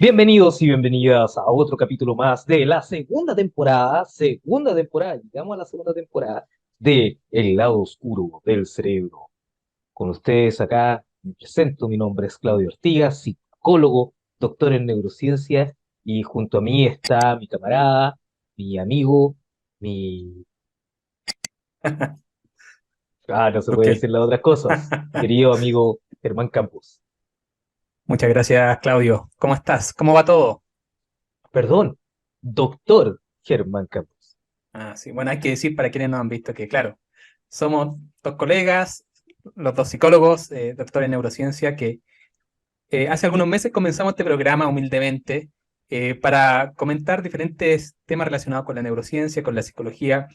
Bienvenidos y bienvenidas a otro capítulo más de la llegamos a la segunda temporada de El lado oscuro del cerebro. Con ustedes acá me presento, mi nombre es Claudio Ortigas, psicólogo, doctor en neurociencia, y junto a mí está mi camarada, mi amigo, mi... no se puede Ok. decir las otras cosas, querido amigo Germán Campos. Muchas gracias, Claudio. ¿Cómo estás? ¿Cómo va todo? Perdón, doctor Germán Campos. Sí, bueno, hay que decir para quienes no han visto que, claro, somos dos colegas, los dos psicólogos, doctores en neurociencia, que hace algunos meses comenzamos este programa humildemente para comentar diferentes temas relacionados con la neurociencia, con la psicología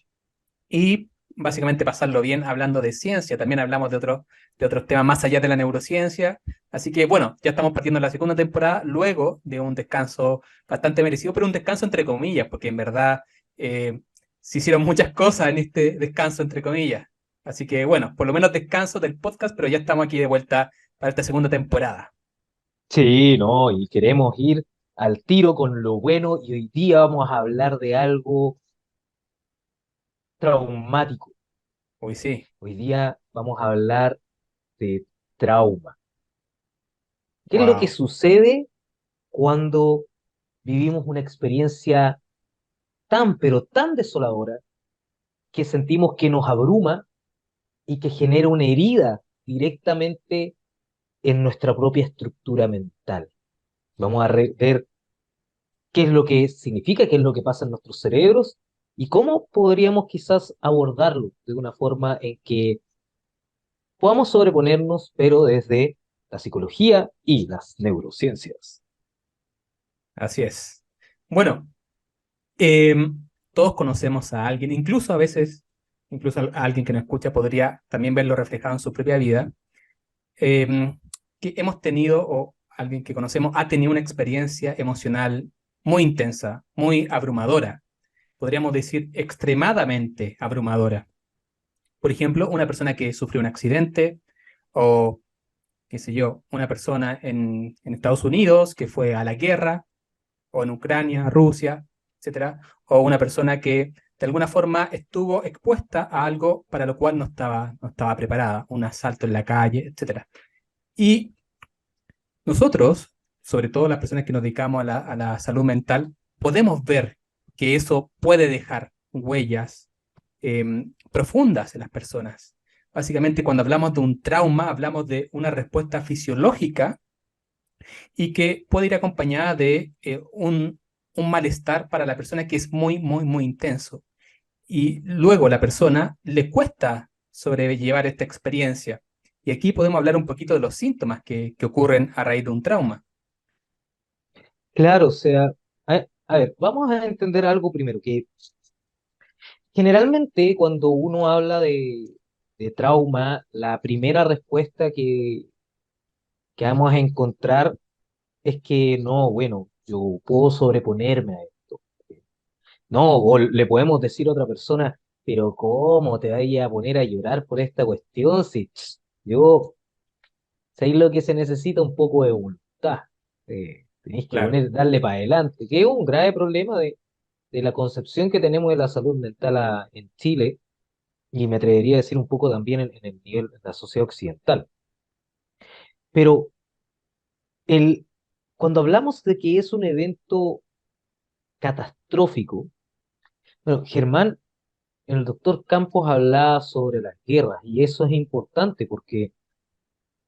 y básicamente pasarlo bien hablando de ciencia. También hablamos de otros temas más allá de la neurociencia. Así que bueno, ya estamos partiendo la segunda temporada luego de un descanso bastante merecido, pero un descanso entre comillas, porque en verdad eh, se hicieron muchas cosas en este descanso entre comillas. Así que bueno, por lo menos descanso del podcast, pero ya estamos aquí de vuelta para esta segunda temporada. Sí, no, y queremos ir al tiro con lo bueno y hoy día vamos a hablar de algo traumático. Uy, sí. Hoy día vamos a hablar de trauma. ¿Qué es lo que Wow. sucede cuando vivimos una experiencia tan, pero tan desoladora que sentimos que nos abruma y que genera una herida directamente en nuestra propia estructura mental? Vamos a ver qué es lo que significa, qué es lo que pasa en nuestros cerebros y cómo podríamos quizás abordarlo de una forma en que podamos sobreponernos, pero desde la psicología y las neurociencias. Así es. Bueno, Eh, todos conocemos a alguien, incluso a veces, incluso a alguien que nos escucha podría también verlo reflejado en su propia vida, que hemos tenido o alguien que conocemos ha tenido una experiencia emocional muy intensa, muy abrumadora, podríamos decir extremadamente abrumadora. Por ejemplo, una persona que sufrió un accidente o, qué sé yo, una persona en Estados Unidos que fue a la guerra o en Ucrania, Rusia, etcétera, o una persona que de alguna forma estuvo expuesta a algo para lo cual no estaba preparada, un asalto en la calle, etcétera. Y nosotros, sobre todo las personas que nos dedicamos a la salud mental, podemos ver que eso puede dejar huellas profundas en las personas. Básicamente, cuando hablamos de un trauma, hablamos de una respuesta fisiológica y que puede ir acompañada de un malestar para la persona que es muy, muy, muy intenso. Y luego a la persona le cuesta sobrellevar esta experiencia. Y aquí podemos hablar un poquito de los síntomas que ocurren a raíz de un trauma. Claro, o sea, a ver, vamos a entender algo primero, que generalmente cuando uno habla de trauma, la primera respuesta que vamos a encontrar es que no, bueno, yo puedo sobreponerme a esto. No, o le podemos decir a otra persona, pero ¿cómo te vayas a poner a llorar por esta cuestión? Si yo, ¿sabéis lo que se necesita? Un poco de voluntad. Tenéis que Claro, poner, darle para adelante, que es un grave problema de la concepción que tenemos de la salud mental en Chile, y me atrevería a decir un poco también en el nivel de la sociedad occidental. Pero cuando hablamos de que es un evento catastrófico, bueno, Germán, el doctor Campos hablaba sobre las guerras y eso es importante porque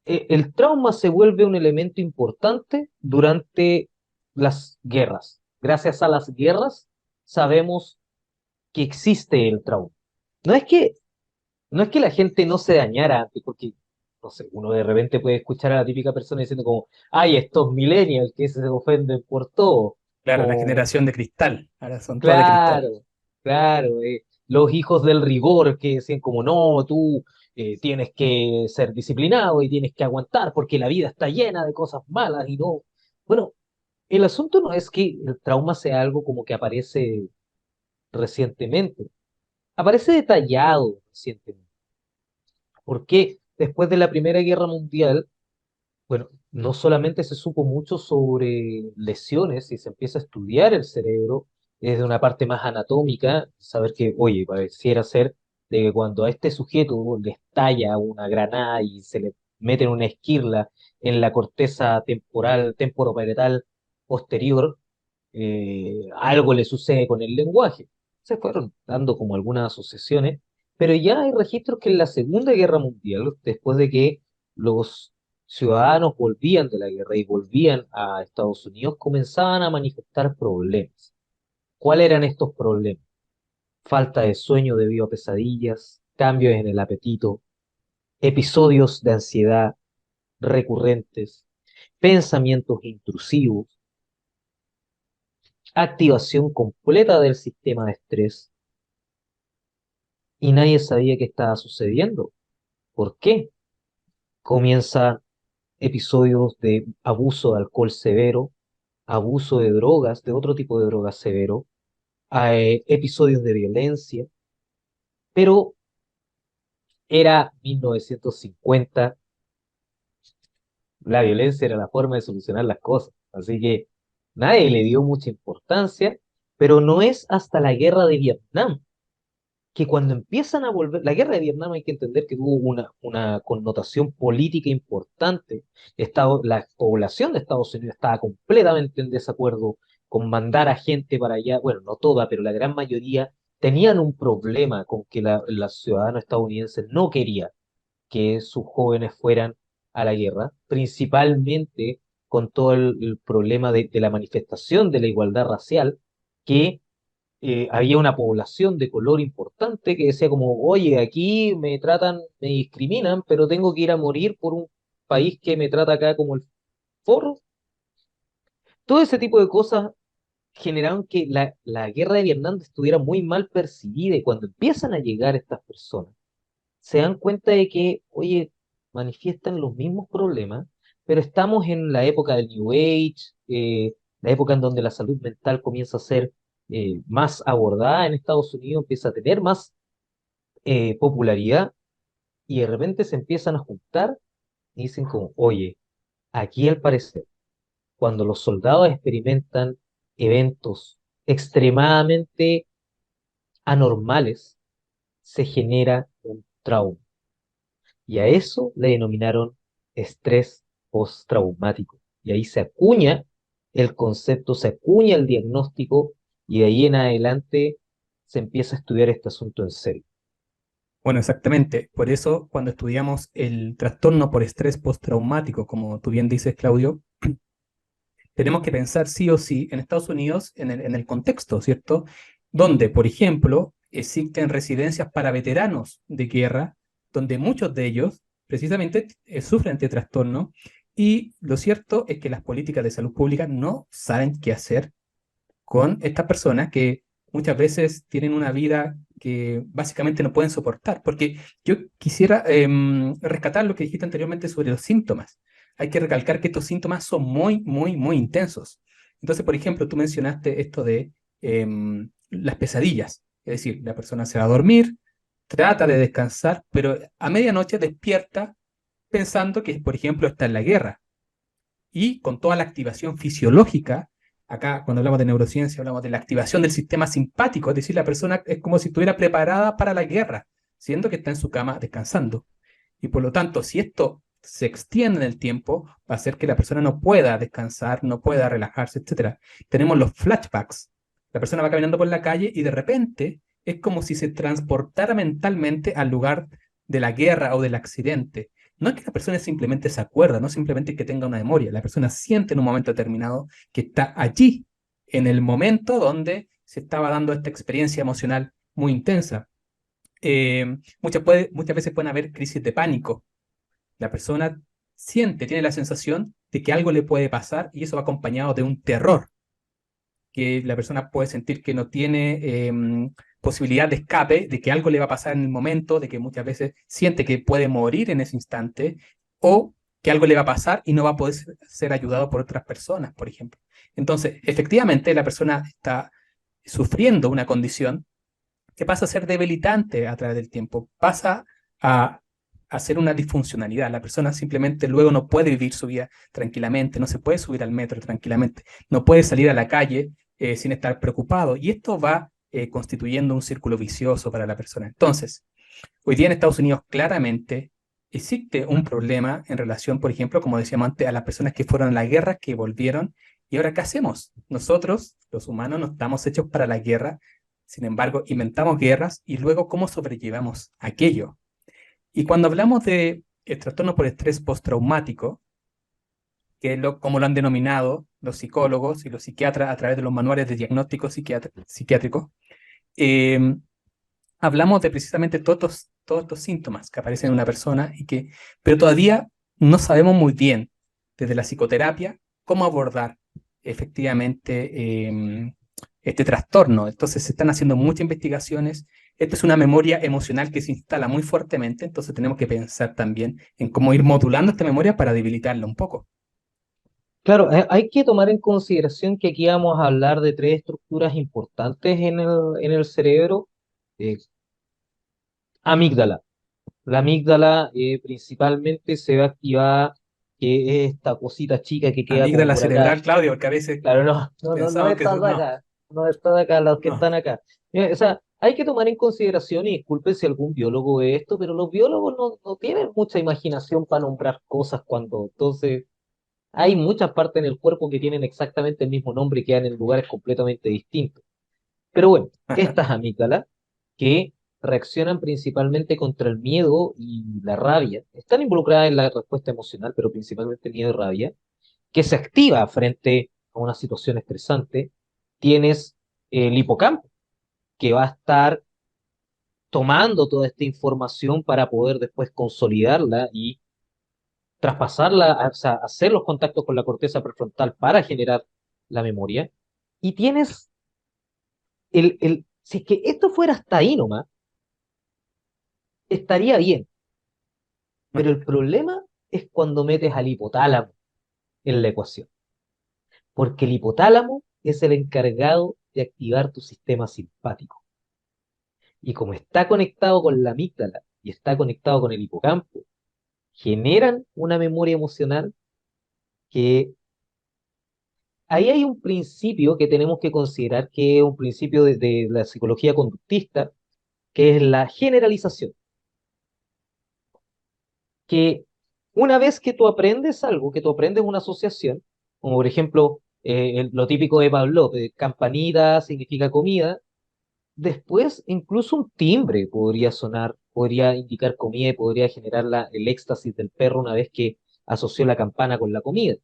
el trauma se vuelve un elemento importante durante las guerras. Gracias a las guerras sabemos que existe el trauma. No es que, no es que la gente no se dañara antes, porque, no sé, uno de repente puede escuchar a la típica persona diciendo como, ay, estos millennials que se ofenden por todo. claro, la O generación de cristal. Ahora son todas de cristal. claro, claro. Los hijos del rigor que decían como, no, tú tienes que ser disciplinado y tienes que aguantar porque la vida está llena de cosas malas y no. Bueno, el asunto no es que el trauma sea algo como que aparece recientemente, aparece detallado recientemente. ¿Por qué? Después de la Primera Guerra Mundial, Bueno, no solamente se supo mucho sobre lesiones y se empieza a estudiar el cerebro desde una parte más anatómica, saber que, oye, pareciera ser de que cuando a este sujeto le estalla una granada y se le mete una esquirla en la corteza temporal, temporoparietal posterior, algo le sucede con el lenguaje. Se fueron dando como algunas asociaciones, pero ya hay registros que en la Segunda Guerra Mundial, después de que los ciudadanos volvían de la guerra y volvían a Estados Unidos, comenzaban a manifestar problemas. ¿Cuáles eran estos problemas? Falta de sueño debido a pesadillas, cambios en el apetito, episodios de ansiedad recurrentes, pensamientos intrusivos, activación completa del sistema de estrés, y nadie sabía qué estaba sucediendo. ¿Por qué? Comienzan episodios de abuso de alcohol severo, abuso de drogas, de otro tipo de drogas severo, episodios de violencia, pero era 1950, la violencia era la forma de solucionar las cosas, así que nadie le dio mucha importancia, pero no es hasta la guerra de Vietnam que cuando empiezan a volver, la guerra de Vietnam hay que entender que tuvo una connotación política importante. La población de Estados Unidos estaba completamente en desacuerdo con mandar a gente para allá, bueno, no toda, pero la gran mayoría tenían un problema con que la ciudadana estadounidense no quería que sus jóvenes fueran a la guerra, principalmente con todo el problema de la manifestación de la igualdad racial, que había una población de color importante que decía como, oye, aquí me tratan, me discriminan, pero tengo que ir a morir por un país que me trata acá como el forro. Todo ese tipo de cosas generaron que la guerra de Vietnam estuviera muy mal percibida y cuando empiezan a llegar estas personas, se dan cuenta de que, oye, manifiestan los mismos problemas, pero estamos en la época del New Age, la época en donde la salud mental comienza a ser más abordada en Estados Unidos, empieza a tener más popularidad y de repente se empiezan a juntar y dicen como, oye, aquí al parecer, cuando los soldados experimentan eventos extremadamente anormales, se genera un trauma. Y a eso le denominaron estrés postraumático. Y ahí se acuña el concepto, se acuña el diagnóstico y de ahí en adelante se empieza a estudiar este asunto en serio. Bueno, exactamente. Por eso, cuando estudiamos el trastorno por estrés postraumático, como tú bien dices, Claudio, tenemos que pensar sí o sí en Estados Unidos, en el contexto, ¿cierto? Donde, por ejemplo, existen residencias para veteranos de guerra, donde muchos de ellos precisamente sufren de trastorno, y lo cierto es que las políticas de salud pública no saben qué hacer con estas personas que muchas veces tienen una vida que básicamente no pueden soportar. Porque yo quisiera rescatar lo que dijiste anteriormente sobre los síntomas. Hay que recalcar que estos síntomas son muy, muy, muy intensos. Entonces, por ejemplo, tú mencionaste esto de las pesadillas. Es decir, la persona se va a dormir, trata de descansar, pero a medianoche despierta pensando que, por ejemplo, está en la guerra y con toda la activación fisiológica. Acá, cuando hablamos de neurociencia, hablamos de la activación del sistema simpático, es decir, la persona es como si estuviera preparada para la guerra, siendo que está en su cama descansando. Y por lo tanto, si esto se extiende en el tiempo, va a hacer que la persona no pueda descansar, no pueda relajarse, etcétera. Tenemos los flashbacks. La persona va caminando por la calle y de repente es como si se transportara mentalmente al lugar de la guerra o del accidente. No es que la persona simplemente se acuerda, no simplemente que tenga una memoria, la persona siente en un momento determinado que está allí, en el momento donde se estaba dando esta experiencia emocional muy intensa. Muchas veces pueden haber crisis de pánico. La persona siente, tiene la sensación de que algo le puede pasar y eso va acompañado de un terror, que la persona puede sentir que no tiene posibilidad de escape, de que algo le va a pasar en el momento, de que muchas veces siente que puede morir en ese instante o que algo le va a pasar y no va a poder ser ayudado por otras personas, por ejemplo. Entonces, efectivamente, la persona está sufriendo una condición que pasa a ser debilitante a través del tiempo, pasa a hacer una disfuncionalidad. La persona simplemente luego no puede vivir su vida tranquilamente, no se puede subir al metro tranquilamente, no puede salir a la calle sin estar preocupado. Y esto va constituyendo un círculo vicioso para la persona. Entonces, hoy día en Estados Unidos claramente existe un problema en relación, por ejemplo, como decíamos antes, a las personas que fueron a la guerra, que volvieron. ¿Y ahora qué hacemos? Nosotros, los humanos, no estamos hechos para la guerra. Sin embargo, inventamos guerras y luego cómo sobrellevamos aquello. Y cuando hablamos de el trastorno por estrés postraumático, que es como lo han denominado los psicólogos y los psiquiatras a través de los manuales de diagnóstico psiquiátrico, eh, hablamos de precisamente todos estos síntomas que aparecen en una persona, pero todavía no sabemos muy bien desde la psicoterapia cómo abordar efectivamente este trastorno. Entonces se están haciendo muchas investigaciones. Esta es una memoria emocional que se instala muy fuertemente, entonces tenemos que pensar también en cómo ir modulando esta memoria para debilitarla un poco. Claro, hay que tomar en consideración que aquí vamos a hablar de tres estructuras importantes en el cerebro. Eh, amígdala. La amígdala principalmente se ve activada, que es esta cosita chica que queda como Amígdala por acá. cerebral, Claudio, porque a veces Claro, no pensamos que está de no, acá, no está de acá, los que no. están acá. O sea, hay que tomar en consideración, y disculpen si algún biólogo ve esto, pero los biólogos no tienen mucha imaginación para nombrar cosas cuando, entonces, hay muchas partes en el cuerpo que tienen exactamente el mismo nombre y quedan en lugares completamente distintos. Pero bueno, estas amígdalas que reaccionan principalmente contra el miedo y la rabia, están involucradas en la respuesta emocional, pero principalmente miedo y rabia, que se activa frente a una situación estresante. Tienes el hipocampo, que va a estar tomando toda esta información para poder después consolidarla y traspasarla, o sea, hacer los contactos con la corteza prefrontal para generar la memoria. Y tienes si es que esto fuera hasta ahí nomás, estaría bien, pero el problema es cuando metes al hipotálamo en la ecuación, porque el hipotálamo es el encargado de activar tu sistema simpático. Y como está conectado con la amígdala y está conectado con el hipocampo, generan una memoria emocional que ahí hay un principio que tenemos que considerar, que es un principio de la psicología conductista, que es la generalización, que una vez que tú aprendes algo, que tú aprendes una asociación, como por ejemplo lo típico de Pavlov, campanita significa comida, después incluso un timbre podría sonar, podría indicar comida y podría generar el éxtasis del perro una vez que asoció la campana con la comida.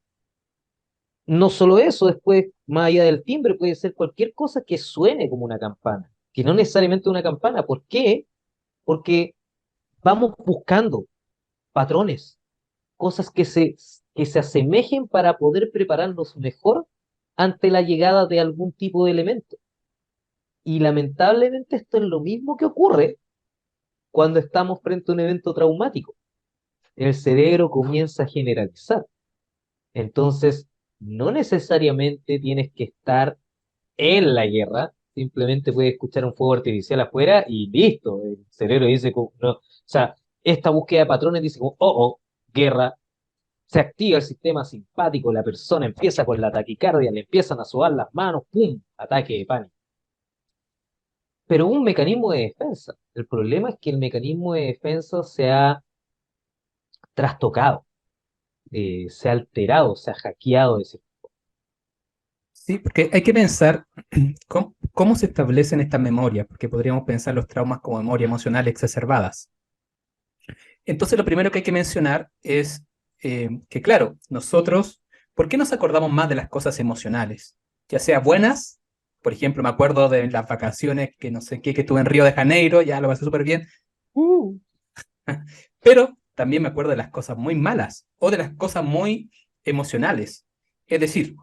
No solo eso, después, más allá del timbre, puede ser cualquier cosa que suene como una campana, que no necesariamente una campana. ¿Por qué? Porque vamos buscando patrones, cosas que se asemejen para poder prepararnos mejor ante la llegada de algún tipo de elemento. Y lamentablemente esto es lo mismo que ocurre cuando estamos frente a un evento traumático. El cerebro comienza a generalizar. Entonces, no necesariamente tienes que estar en la guerra, simplemente puedes escuchar un fuego artificial afuera y listo. El cerebro dice, no, o sea, esta búsqueda de patrones dice, guerra, se activa el sistema simpático, la persona empieza con la taquicardia, le empiezan a sudar las manos, ¡pum! Ataque de pánico. Pero un mecanismo de defensa. El problema es que el mecanismo de defensa se ha trastocado, se ha alterado, se ha hackeado. Sí, porque hay que pensar cómo se establecen estas memorias, porque podríamos pensar los traumas como memoria emocional exacerbadas. Entonces, lo primero que hay que mencionar es que, claro, nosotros, ¿por qué nos acordamos más de las cosas emocionales? Ya sea buenas, por ejemplo, me acuerdo de las vacaciones que no sé qué, que tuve en Río de Janeiro, ya lo pasé súper bien, uh, pero también me acuerdo de las cosas muy malas o de las cosas muy emocionales. Es decir,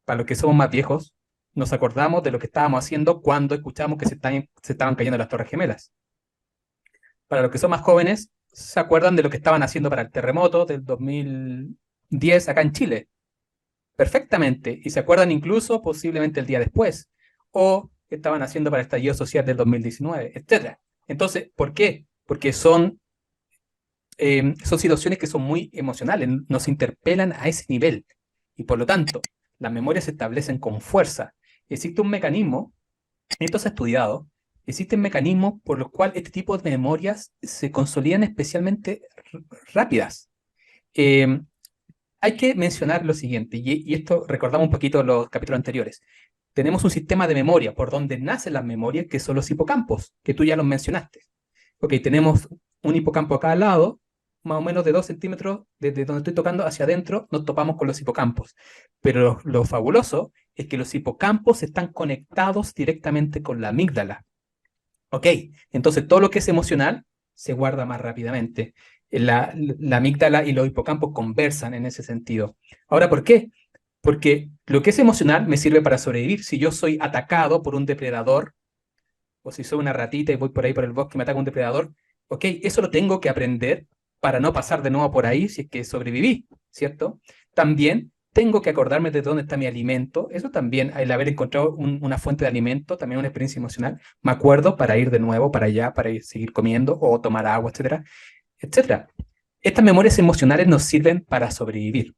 para los que somos más viejos, nos acordamos de lo que estábamos haciendo cuando escuchamos que se estaban cayendo las Torres Gemelas. Para los que son más jóvenes, se acuerdan de lo que estaban haciendo para el terremoto del 2010 acá en Chile. Perfectamente. Y se acuerdan incluso posiblemente el día después. O que estaban haciendo para el estallido social del 2019, etc. Entonces, ¿por qué? Porque son son situaciones que son muy emocionales, nos interpelan a ese nivel y por lo tanto las memorias se establecen con fuerza. Existe un mecanismo, esto se ha estudiado, existen mecanismos por los cuales este tipo de memorias se consolidan especialmente rápidas. Eh, Hay que mencionar lo siguiente, y esto recordamos un poquito los capítulos anteriores. Tenemos un sistema de memoria por donde nacen las memorias, que son los hipocampos, que tú ya los mencionaste. Ok, tenemos un hipocampo a cada lado, más o menos de 2 centímetros desde donde estoy tocando hacia adentro, nos topamos con los hipocampos. Pero lo fabuloso es que los hipocampos están conectados directamente con la amígdala. Ok, entonces todo lo que es emocional se guarda más rápidamente. La amígdala y los hipocampos conversan en ese sentido. Ahora, ¿por qué? Porque lo que es emocional me sirve para sobrevivir. Si yo soy atacado por un depredador, o si soy una ratita y voy por ahí por el bosque y me ataca un depredador, ok, eso lo tengo que aprender para no pasar de nuevo por ahí si es que sobreviví, ¿cierto? También tengo que acordarme de dónde está mi alimento. Eso también, el haber encontrado una fuente de alimento, también una experiencia emocional. Me acuerdo para ir de nuevo para allá, para ir, seguir comiendo o tomar agua, etcétera, etcétera. Estas memorias emocionales nos sirven para sobrevivir.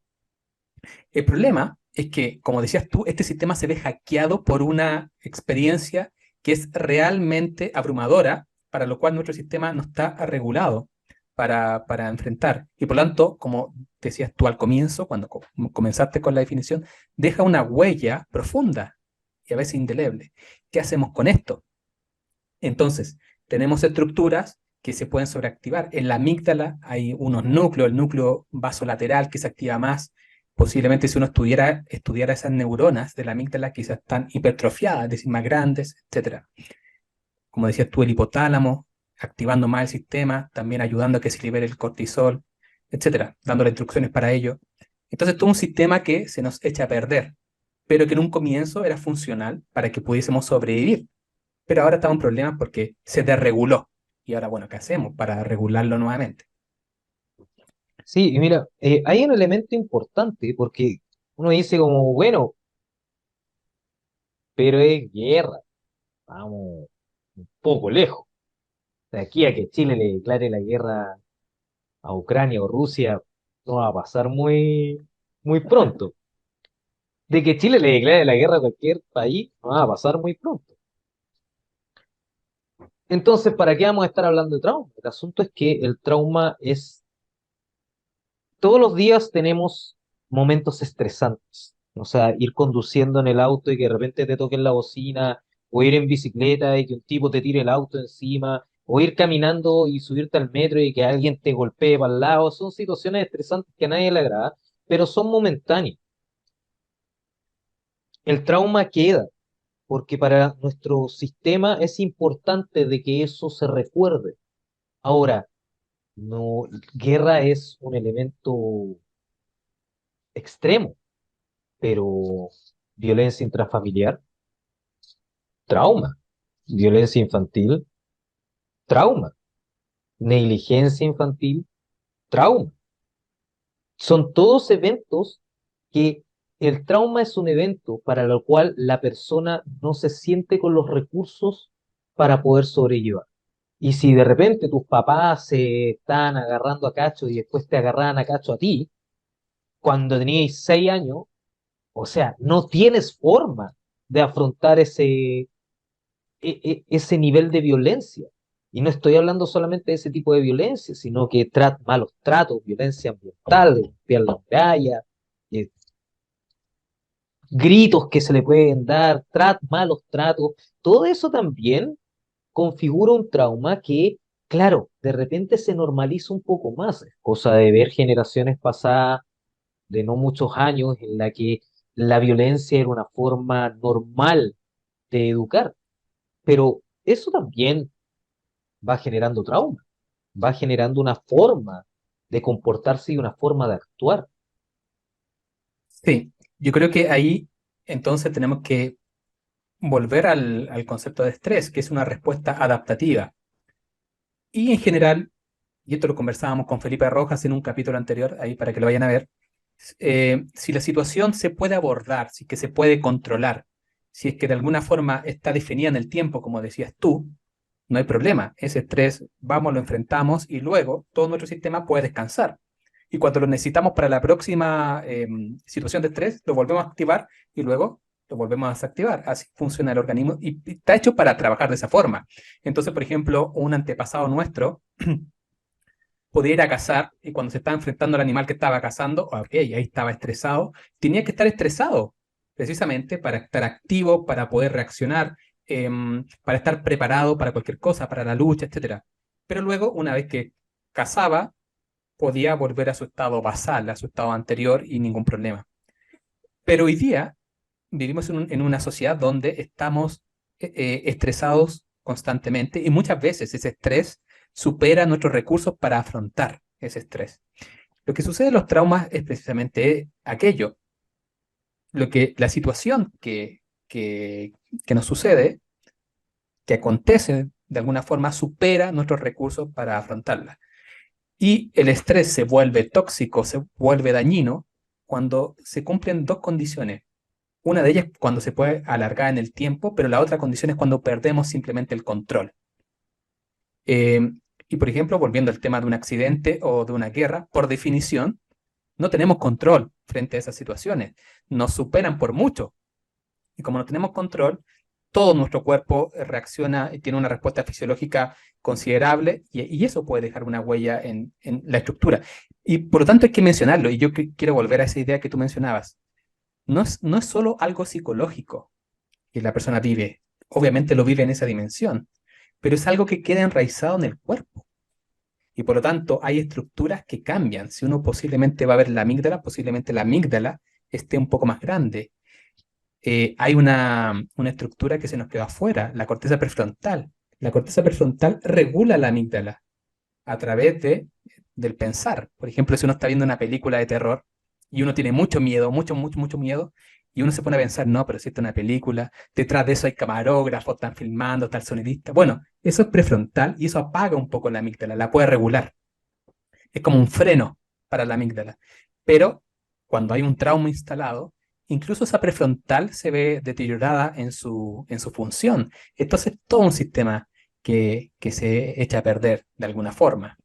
El problema es que, como decías tú, este sistema se ve hackeado por una experiencia que es realmente abrumadora, para lo cual nuestro sistema no está regulado para enfrentar. Y por lo tanto, como decías tú al comienzo, cuando comenzaste con la definición, deja una huella profunda y a veces indeleble. ¿Qué hacemos con esto? Entonces, tenemos estructuras que se pueden sobreactivar. En la amígdala hay unos núcleos, el núcleo vasolateral que se activa más. Posiblemente si uno estudiara esas neuronas de la amígdala, quizás están hipertrofiadas, es decir, más grandes, etcétera. Como decías tú, el hipotálamo, activando más el sistema, también ayudando a que se libere el cortisol, etcétera, dándole instrucciones para ello. Entonces, todo un sistema que se nos echa a perder, pero que en un comienzo era funcional para que pudiésemos sobrevivir. Pero ahora estamos en problemas porque se desreguló. Y ahora, bueno, ¿qué hacemos para regularlo nuevamente? Sí, y mira, hay un elemento importante porque uno dice como, bueno, pero es guerra, vamos un poco lejos. De aquí a que Chile le declare la guerra a Ucrania o Rusia, no va a pasar muy pronto. De que Chile le declare la guerra a cualquier país, no va a pasar muy pronto. Entonces, ¿para qué vamos a estar hablando de trauma? El asunto es que el trauma es, todos los días tenemos momentos estresantes. O sea, ir conduciendo en el auto y que de repente te toquen la bocina, o ir en bicicleta y que un tipo te tire el auto encima, o ir caminando y subirte al metro y que alguien te golpee para el lado. Son situaciones estresantes que a nadie le agrada, pero son momentáneas. El trauma queda, porque para nuestro sistema es importante de que eso se recuerde. Ahora, no, guerra es un elemento extremo, pero violencia intrafamiliar, trauma, violencia infantil, trauma, negligencia infantil, trauma. Son todos eventos que el trauma es un evento para el cual la persona no se siente con los recursos para poder sobrellevar. Y si de repente tus papás se están agarrando a cacho y después te agarran a cacho a ti, cuando teníais 6 años, o sea, no tienes forma de afrontar ese nivel de violencia. Y no estoy hablando solamente de ese tipo de violencia, sino que malos tratos, violencia ambiental, de limpiar la muralla, eh, gritos que se le pueden dar, malos tratos, todo eso también configura un trauma que, claro, de repente se normaliza un poco más, es cosa de ver generaciones pasadas de no muchos años en la que la violencia era una forma normal de educar, pero eso también va generando trauma, va generando una forma de comportarse y una forma de actuar. Sí, yo creo que ahí entonces tenemos que volver al concepto de estrés, que es una respuesta adaptativa. Y en general, y esto lo conversábamos con Felipe Rojas en un capítulo anterior, ahí para que lo vayan a ver, si la situación se puede abordar, si es que se puede controlar, si es que de alguna forma está definida en el tiempo, como decías tú, no hay problema. Ese estrés, vamos, lo enfrentamos y luego todo nuestro sistema puede descansar. Y cuando lo necesitamos para la próxima situación de estrés, lo volvemos a activar y luego lo volvemos a desactivar. Así funciona el organismo y está hecho para trabajar de esa forma. Entonces, por ejemplo, un antepasado nuestro podía ir a cazar y cuando se estaba enfrentando al animal que estaba cazando, ok, ahí estaba estresado, tenía que estar estresado precisamente para estar activo, para poder reaccionar, para estar preparado para cualquier cosa, para la lucha, etcétera. Pero luego, una vez que cazaba, podía volver a su estado basal, a su estado anterior y ningún problema. Pero hoy día vivimos en una sociedad donde estamos estresados constantemente y muchas veces ese estrés supera nuestros recursos para afrontar ese estrés. Lo que sucede en los traumas es precisamente aquello, la situación que nos sucede, que acontece de alguna forma, supera nuestros recursos para afrontarla. Y el estrés se vuelve tóxico, se vuelve dañino cuando se cumplen dos condiciones. Una de ellas cuando se puede alargar en el tiempo, pero la otra condición es cuando perdemos simplemente el control. Eh, y por ejemplo, volviendo al tema de un accidente o de una guerra, por definición, no tenemos control frente a esas situaciones. Nos superan por mucho. Y como no tenemos control, todo nuestro cuerpo reacciona y tiene una respuesta fisiológica considerable y eso puede dejar una huella en la estructura. Y por lo tanto hay que mencionarlo, y yo quiero volver a esa idea que tú mencionabas. No es solo algo psicológico que la persona vive, obviamente lo vive en esa dimensión, pero es algo que queda enraizado en el cuerpo. Y por lo tanto hay estructuras que cambian. Si uno posiblemente va a ver la amígdala, posiblemente la amígdala esté un poco más grande. Hay una estructura que se nos queda afuera, la corteza prefrontal. La corteza prefrontal regula la amígdala a través del pensar. Por ejemplo, si uno está viendo una película de terror y uno tiene mucho miedo, mucho, mucho, mucho miedo, y uno se pone a pensar, no, pero si esta es una película, detrás de eso hay camarógrafos, están filmando, está el sonidista. Bueno, eso es prefrontal y eso apaga un poco la amígdala, la puede regular. Es como un freno para la amígdala. Pero cuando hay un trauma instalado, incluso esa prefrontal se ve deteriorada en su función. Entonces, todo un sistema que se echa a perder de alguna forma.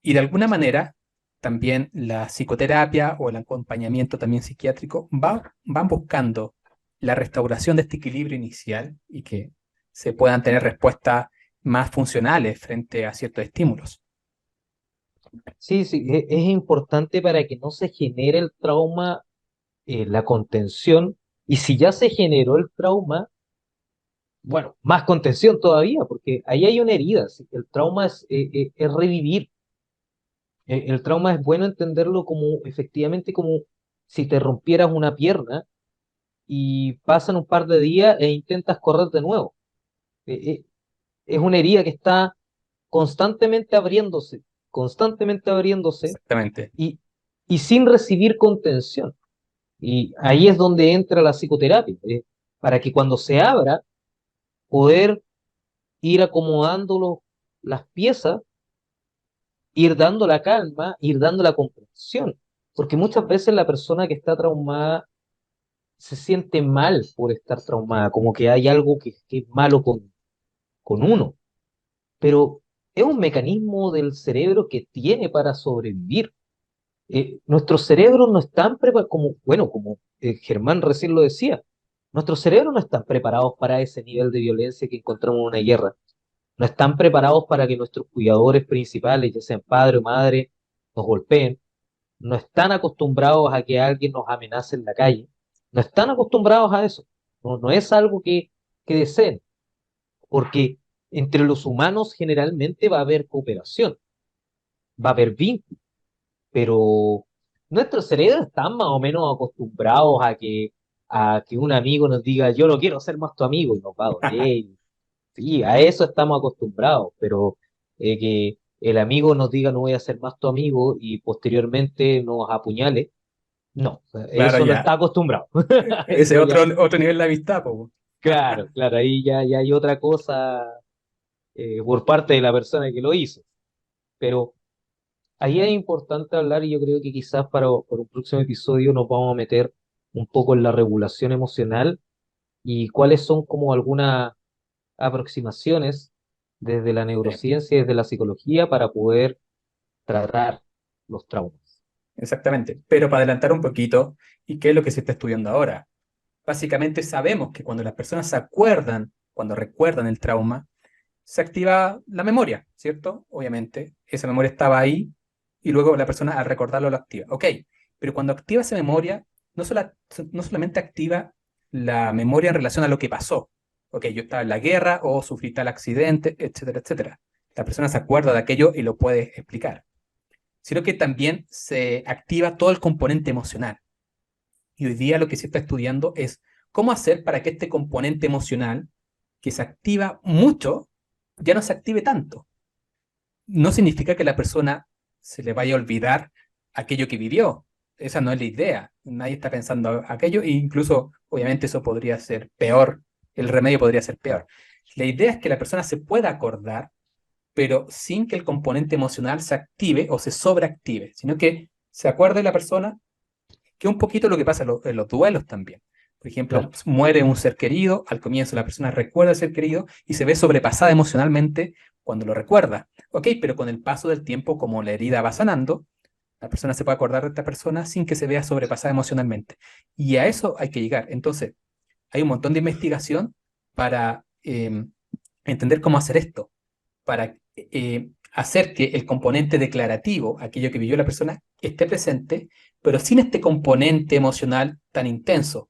Y de alguna manera, también la psicoterapia o el acompañamiento también psiquiátrico van buscando la restauración de este equilibrio inicial y que se puedan tener respuestas más funcionales frente a ciertos estímulos. Sí, sí, es importante para que no se genere el trauma, la contención, y si ya se generó el trauma, bueno, más contención todavía, porque ahí hay una herida. ¿Sí? El trauma es revivir. El trauma es bueno entenderlo como efectivamente como si te rompieras una pierna y pasan un par de días e intentas correr de nuevo. Eh, eh, es una herida que está constantemente abriéndose Exactamente. y, y sin recibir contención. Y ahí es donde entra la psicoterapia, para que cuando se abra, poder ir acomodando las piezas, ir dando la calma, ir dando la comprensión. Porque muchas veces la persona que está traumada se siente mal por estar traumada, como que hay algo que es malo con uno. Pero es un mecanismo del cerebro que tiene para sobrevivir. Nuestros cerebros no están preparados, como, bueno, como Germán recién lo decía, nuestros cerebros no están preparados para ese nivel de violencia que encontramos en una guerra. No están preparados para que nuestros cuidadores principales, ya sean padre o madre, nos golpeen. No están acostumbrados a que alguien nos amenace en la calle. No están acostumbrados a eso. No, no es algo que deseen, porque entre los humanos generalmente va a haber cooperación, va a haber vínculo, pero nuestros cerebros están más o menos acostumbrados a que un amigo nos diga, yo no quiero ser más tu amigo, y nos va a doler. Sí, a eso estamos acostumbrados, pero que el amigo nos diga, no voy a ser más tu amigo, y posteriormente nos apuñale, no, Claro, eso no está ya. acostumbrado. Ese Eso ya, otro nivel de amistad, po. claro, claro, ahí ya hay otra cosa por parte de la persona que lo hizo. Pero ahí es importante hablar y yo creo que quizás para un próximo episodio nos vamos a meter un poco en la regulación emocional y cuáles son como algunas aproximaciones desde la Sí, neurociencia y desde la psicología para poder tratar los traumas. exactamente. Pero para adelantar un poquito, ¿y qué es lo que se está estudiando ahora? Básicamente sabemos que cuando las personas se acuerdan, cuando recuerdan el trauma, se activa la memoria, ¿cierto? Obviamente, esa memoria estaba ahí y luego la persona al recordarlo lo activa. Ok, pero cuando activa esa memoria, no solamente activa la memoria en relación a lo que pasó. Ok, yo estaba en la guerra o sufrí tal accidente, etcétera, etcétera. La persona se acuerda de aquello y lo puede explicar, sino que también se activa todo el componente emocional. Y hoy día lo que se está estudiando es cómo hacer para que este componente emocional, que se activa mucho, ya no se active tanto. No significa que la persona se le vaya a olvidar aquello que vivió. Esa no es la idea. Nadie está pensando aquello e incluso, obviamente, eso podría ser peor. El remedio podría ser peor. La idea es que la persona se pueda acordar, pero sin que el componente emocional se active o se sobreactive, sino que se acuerde la persona, que es un poquito lo que pasa en los duelos también. Por ejemplo, Claro. muere un ser querido, al comienzo la persona recuerda al ser querido y se ve sobrepasada emocionalmente cuando lo recuerda. Ok, pero con el paso del tiempo, como la herida va sanando, la persona se puede acordar de esta persona sin que se vea sobrepasada emocionalmente. Y a eso hay que llegar. Entonces, hay un montón de investigación para entender cómo hacer esto, para hacer que el componente declarativo, aquello que vivió la persona, esté presente, pero sin este componente emocional tan intenso.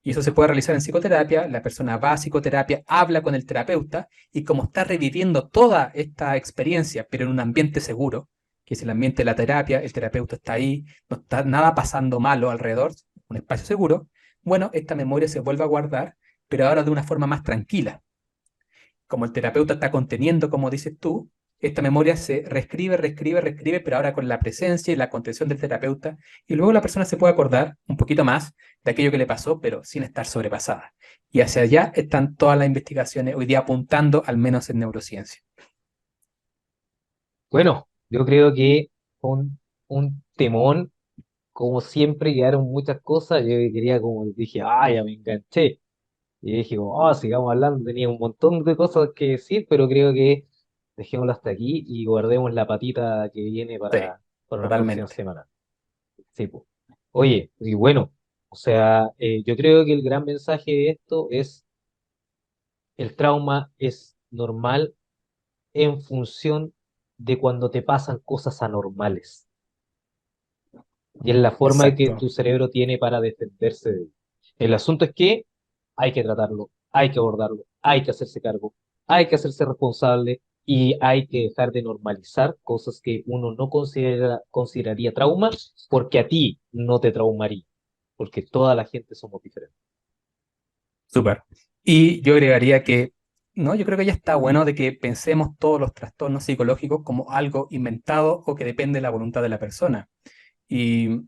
Y eso se puede realizar en psicoterapia. La persona va a psicoterapia, habla con el terapeuta y como está reviviendo toda esta experiencia, pero en un ambiente seguro, que es el ambiente de la terapia, el terapeuta está ahí, no está nada pasando malo alrededor, un espacio seguro, bueno, esta memoria se vuelve a guardar, pero ahora de una forma más tranquila. Como el terapeuta está conteniendo, como dices tú, esta memoria se reescribe, reescribe, reescribe, pero ahora con la presencia y la contención del terapeuta, y luego la persona se puede acordar un poquito más de aquello que le pasó, pero sin estar sobrepasada. Y hacia allá están todas las investigaciones hoy día apuntando, al menos en neurociencia. Bueno, yo creo que un temón, como siempre, quedaron muchas cosas. Yo quería, como dije, ya me enganché. Y dije, sigamos hablando. Tenía un montón de cosas que decir, pero creo que dejémoslo hasta aquí y guardemos la patita que viene Sí, para una próxima totalmente. semana. Sí, po. Oye, y bueno, o sea, yo creo que el gran mensaje de esto es: el trauma es normal en función de cuando te pasan cosas anormales. Y es la forma que Exacto. tu cerebro tiene para defenderse de él. El asunto es que hay que tratarlo, hay que abordarlo, hay que hacerse cargo, hay que hacerse responsable y hay que dejar de normalizar cosas que uno no consideraría trauma porque a ti no te traumaría, porque toda la gente somos diferentes. Súper. Y yo agregaría que, no, yo creo que ya está bueno de que pensemos todos los trastornos psicológicos como algo inventado o que depende de la voluntad de la persona. Y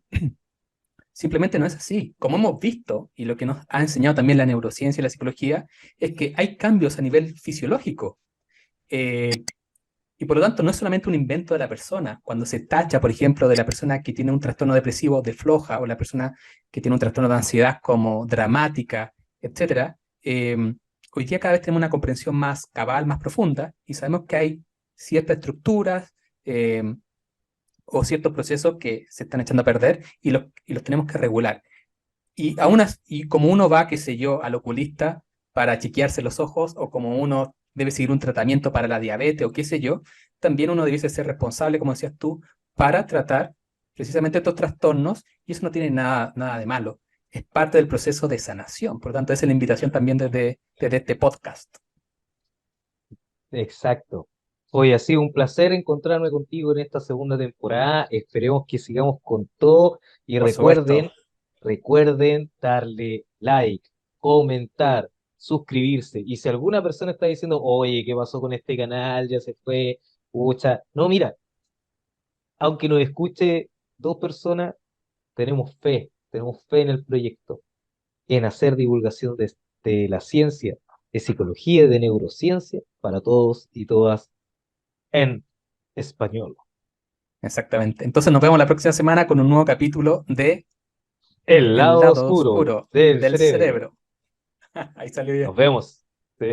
simplemente no es así. Como hemos visto, y lo que nos ha enseñado también la neurociencia y la psicología, es que hay cambios a nivel fisiológico. Eh, y por lo tanto, no es solamente un invento de la persona. Cuando se tacha, por ejemplo, de la persona que tiene un trastorno depresivo de floja o la persona que tiene un trastorno de ansiedad como dramática, etcétera, hoy día cada vez tenemos una comprensión más cabal, más profunda, y sabemos que hay ciertas estructuras, eh, o ciertos procesos que se están echando a perder y los tenemos que regular. Y como uno va, qué sé yo, al oculista para chequearse los ojos, o como uno debe seguir un tratamiento para la diabetes o qué sé yo, también uno debe ser responsable, como decías tú, para tratar precisamente estos trastornos, y eso no tiene nada de malo. Es parte del proceso de sanación. Por lo tanto, esa es la invitación también desde este podcast. Exacto. Hoy ha sido un placer encontrarme contigo en esta segunda temporada. Esperemos que sigamos con todo y Por supuesto. recuerden darle like, comentar, suscribirse. Y si alguna persona está diciendo, oye, ¿qué pasó con este canal? Ya se fue, pucha. No, mira, aunque nos escuche dos personas, tenemos fe en el proyecto, en hacer divulgación de la ciencia, de psicología y de neurociencia para todos y todas en español. Exactamente. Entonces nos vemos la próxima semana con un nuevo capítulo de El El lado lado oscuro oscuro del del cerebro. cerebro. Ahí salió bien. Nos vemos. Sí.